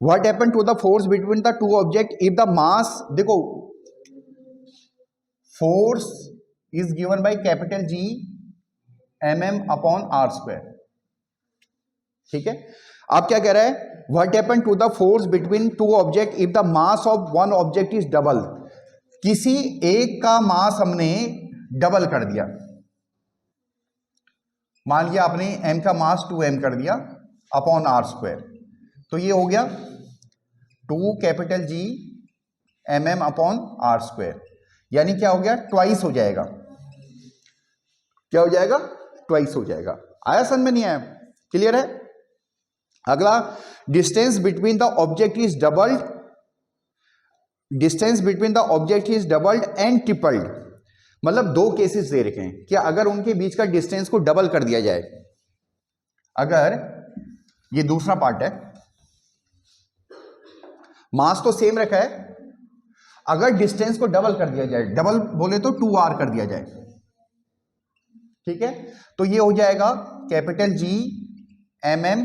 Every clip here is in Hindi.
What happen to the force between the two object if the mass, देखो force is given by capital G mm upon R square, ठीक है। आप क्या कह रहा है, what happen to the force between two object if the mass of one object is double, किसी एक का मास हमने डबल कर दिया, मान लिया आपने m का मास 2m कर दिया अपॉन आर स्क्वायर, तो ये हो गया 2 capital G mm upon R square, यानी क्या हो गया, ट्वाइस हो जाएगा, क्या हो जाएगा, ट्वाइस हो जाएगा। आया समझ में, नहीं आया, क्लियर है। अगला, distance between the object is doubled, distance between the object is doubled and tripled, मतलब दो केसेस दे रखे हैं कि अगर उनके बीच का डिस्टेंस को डबल कर दिया जाए, अगर ये दूसरा पार्ट है, मास तो सेम रखा है, अगर डिस्टेंस को डबल कर दिया जाए, डबल बोले तो 2r कर दिया जाए, ठीक है, तो ये हो जाएगा capital G mm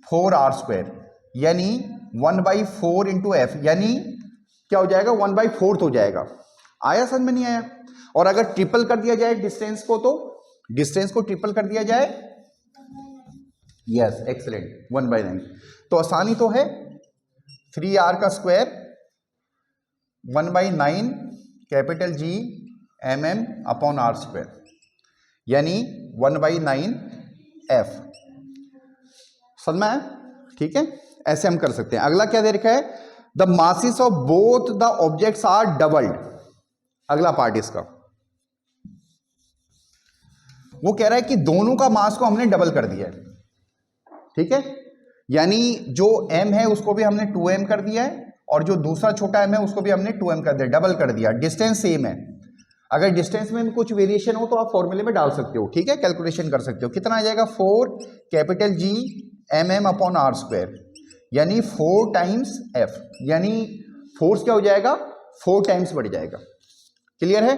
4r square, यानी 1/4 इंटू एफ, यानी क्या हो जाएगा, 1/4 हो जाएगा। आया समझ में, नहीं आया। और अगर ट्रिपल कर दिया जाए डिस्टेंस को, तो डिस्टेंस को ट्रिपल कर दिया जाए, यस एक्सीलेंट, 1/9, तो आसानी तो है, 3r का square 1/9 capital G mm upon R square, यानी 1/9 f, समझ में आया, ठीक है, ऐसे हम कर सकते हैं। अगला क्या दे रखा है, the masses of both the objects are doubled, अगला पार्ट इसका, वो कह रहा है कि दोनों का मास को हमने डबल कर दिया है, ठीक है, यानी जो m है उसको भी हमने 2m कर दिया है, और जो दूसरा छोटा m है उसको भी हमने 2m कर दिया, डबल कर दिया, डिस्टेंस सेम है। अगर डिस्टेंस में कुछ वेरिएशन हो तो आप फॉर्मूले में डाल सकते हो, ठीक है, कैलकुलेशन कर सकते हो, कितना आ जाएगा, 4 capital G mm upon R square, यानी 4 टाइम्स f, यानी फोर्स क्या हो जाएगा, 4 टाइम्स बढ़ जाएगा, क्लियर है।